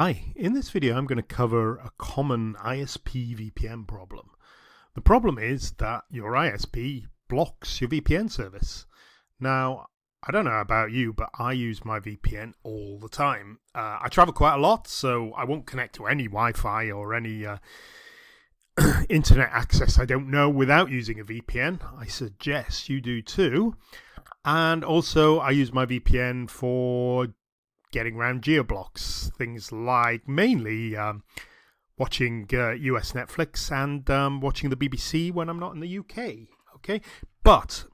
Hi, in this video I'm going to cover a common ISP VPN problem. The problem is that your ISP blocks your VPN service. Now, I don't know about you, but I use my VPN all the time. I travel quite a lot, so I won't connect to any Wi-Fi or any internet access I don't know without using a VPN. I suggest you do too. And also I use my VPN for getting around geo-blocks, things like mainly watching US Netflix and watching the BBC when I'm not in the UK. Okay, but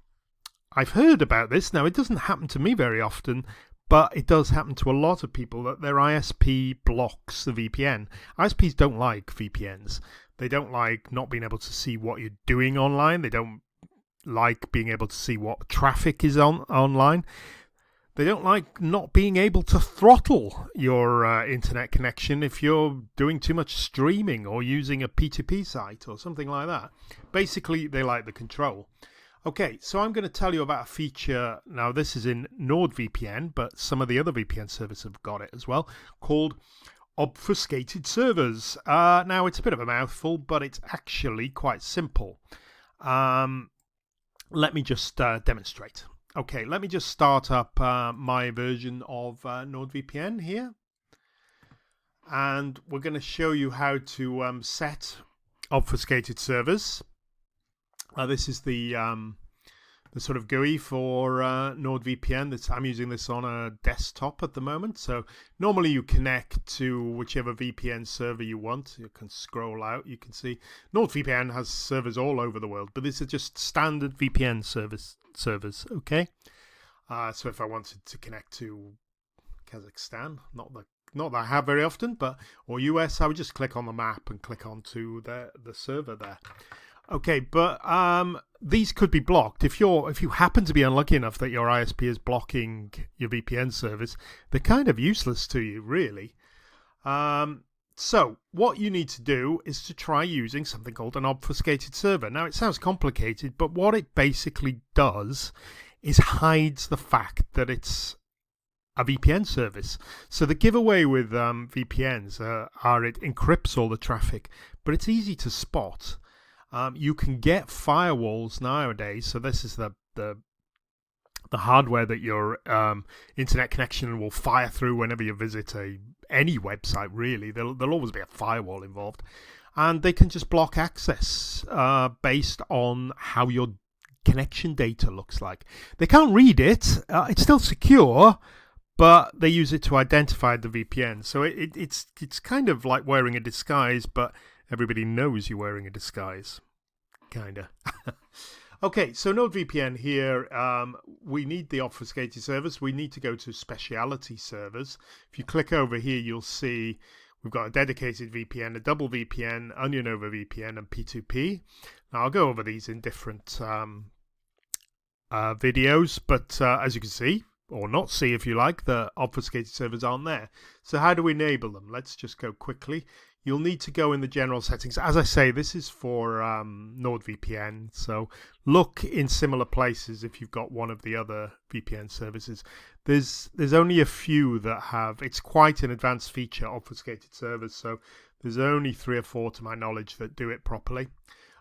I've heard about this. Now, it doesn't happen to me very often, but it does happen to a lot of people that their ISP blocks the VPN. ISPs don't like VPNs. They don't like not being able to see what you're doing online. They don't like being able to see what traffic is online. They don't like not being able to throttle your internet connection if you're doing too much streaming or using a P2P site or something like that. Basically, they like the control. Okay, so I'm going to tell you about a feature. Now, this is in NordVPN, but some of the other VPN servers have got it as well, called Obfuscated servers. Now, it's a bit of a mouthful, but it's actually quite simple. Let me just demonstrate. Okay, let me just start up my version of NordVPN here. And we're going to show you how to set obfuscated servers. This is the sort of GUI for NordVPN. I'm using this on a desktop at the moment. So normally you connect to whichever VPN server you want. You can scroll out. You can see NordVPN has servers all over the world, but these are just standard VPN servers. Okay. So if I wanted to connect to Kazakhstan, not that I have very often, or US, I would just click on the map and click onto the server there. Okay, but these could be blocked if you happen to be unlucky enough that your ISP is blocking your VPN service. They're kind of useless to you, really. So what you need to do is to try using something called an obfuscated server. Now, it sounds complicated, but what it basically does is hides the fact that it's a VPN service. So the giveaway with VPNs are it encrypts all the traffic, but it's easy to spot. You can get firewalls nowadays. So this is the hardware that your internet connection will fire through whenever you visit any website, really. There'll always be a firewall involved. And they can just block access based on how your connection data looks like. They can't read it. It's still secure, but they use it to identify the VPN. So it's kind of like wearing a disguise, but everybody knows you're wearing a disguise. Kinda. Okay, so NordVPN here, we need the obfuscated servers. We need to go to specialty servers. If you click over here, you'll see we've got a dedicated VPN, a double VPN, onion over VPN, and P2P. Now, I'll go over these in different videos, but as you can see, or not see if you like, the obfuscated servers aren't there. So how do we enable them? Let's just go quickly. You'll need to go in the general settings. As I say, this is for NordVPN, so look in similar places if you've got one of the other VPN services. There's only a few that have, it's quite an advanced feature, obfuscated servers, so there's only 3 or 4 to my knowledge that do it properly.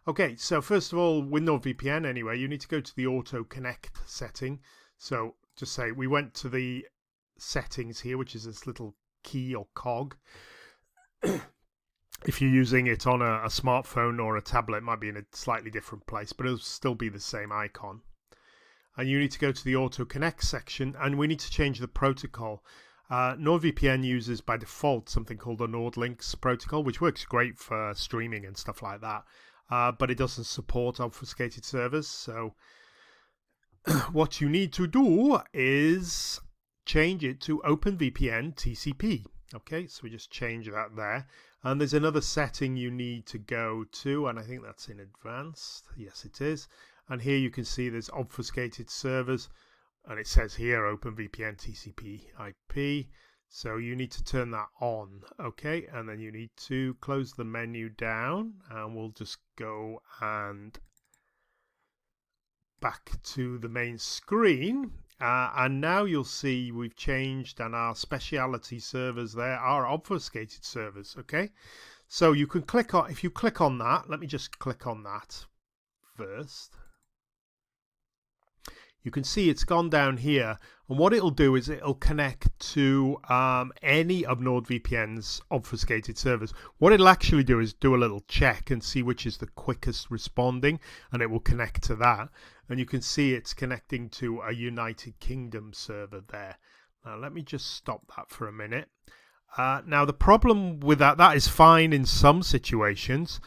Okay, so first of all, with NordVPN anyway, you need to go to the auto connect setting. So just say we went to the settings here, which is this little key or cog. If you're using it on a smartphone or a tablet, it might be in a slightly different place, but it'll still be the same icon. And you need to go to the auto connect section, and we need to change the protocol. NordVPN uses by default something called the NordLynx protocol, which works great for streaming and stuff like that, but it doesn't support obfuscated servers. So what you need to do is change it to OpenVPN TCP. Okay, so we just change that there. And there's another setting you need to go to, and I think that's in advanced. Yes, it is. And here you can see there's obfuscated servers, and it says here OpenVPN TCP IP. So you need to turn that on, okay? And then you need to close the menu down, and we'll just go and back to the main screen. And now you'll see we've changed, and our speciality servers there are obfuscated servers. Okay, so you can click on, if you click on that, let me just click on that first. You can see it's gone down here, and what it'll do is it'll connect to any of NordVPN's obfuscated servers. What it'll actually do is do a little check and see which is the quickest responding, and it will connect to that. And you can see it's connecting to a United Kingdom server there. Now let me just stop that for a minute. Now the problem with that is fine in some situations,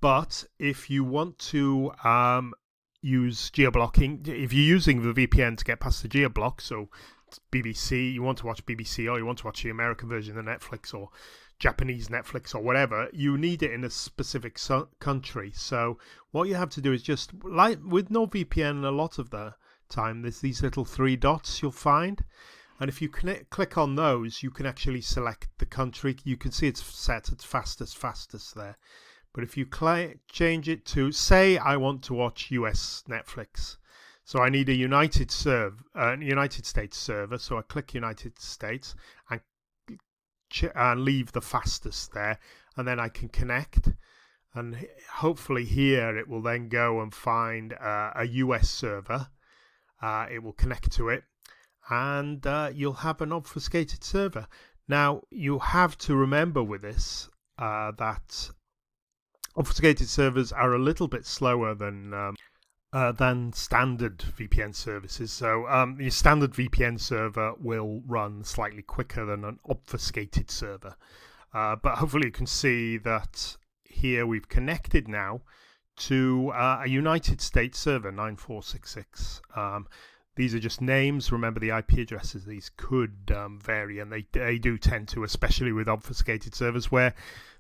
but if you want to use geo-blocking, if you're using the VPN to get past the geo-block, so BBC, you want to watch BBC, or you want to watch the American version of Netflix, or Japanese Netflix, or whatever, you need it in a specific country. So what you have to do is just, like with NordVPN, a lot of the time there's these little 3 dots you'll find, and if you click on those, you can actually select the country. You can see it's set at fastest there. But if you change it to, say I want to watch US Netflix, so I need a United States server, so I click United States and leave the fastest there, and then I can connect, and hopefully here it will then go and find a US server. It will connect to it, and you'll have an obfuscated server. Now you have to remember with this that obfuscated servers are a little bit slower than standard VPN services. So your standard VPN server will run slightly quicker than an obfuscated server. But hopefully you can see that here we've connected now to a United States server, 9466. These are just names. Remember, the IP addresses, these could vary, and they do tend to, especially with obfuscated servers, where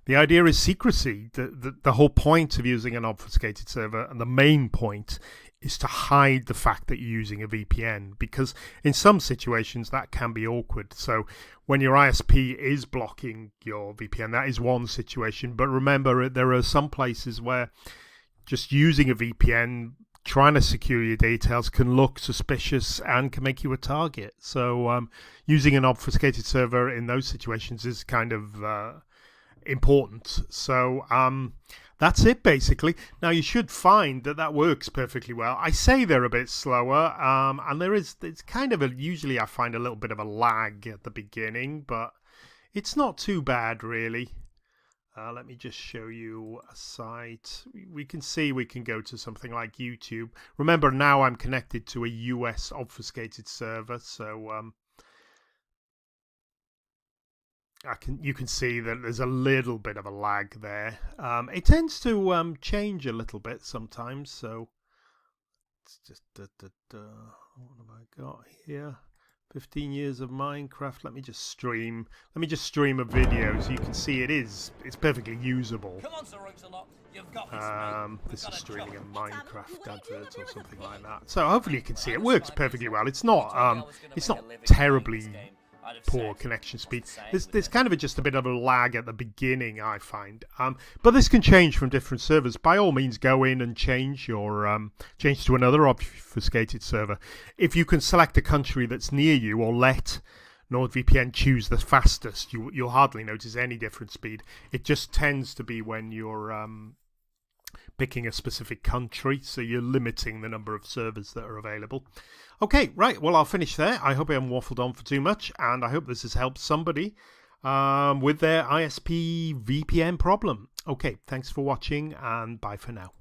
the idea is secrecy. The whole point of using an obfuscated server, and the main point, is to hide the fact that you're using a VPN, because in some situations that can be awkward. So when your ISP is blocking your VPN, that is one situation. But remember, there are some places where just using a VPN, trying to secure your details, can look suspicious and can make you a target. So using an obfuscated server in those situations is kind of important. So that's it basically. Now you should find that works perfectly well. I say they're a bit slower, and it's kind of usually I find a little bit of a lag at the beginning, but it's not too bad really. Let me just show you a site. We can see we can go to something like YouTube. Remember, now I'm connected to a US obfuscated server, so you can see that there's a little bit of a lag there. It tends to change a little bit sometimes. So it's just what have I got here? 15 years of Minecraft. Let me just stream a video so you can see it's perfectly usable. Come on, Sir Roxalot. You've got this is streaming a Minecraft advert or something like that. So hopefully you can see it works perfectly well. It's not terribly poor connection speed. There's kind of just a bit of a lag at the beginning, I find. But this can change from different servers. By all means, go in and change your change to another obfuscated server. If you can select a country that's near you, or let NordVPN choose the fastest, you'll hardly notice any different speed. It just tends to be when you're picking a specific country, so you're limiting the number of servers that are available. Okay, right, well, I'll finish there. I hope I haven't waffled on for too much, and I hope this has helped somebody with their ISP VPN problem. Okay, thanks for watching, and bye for now.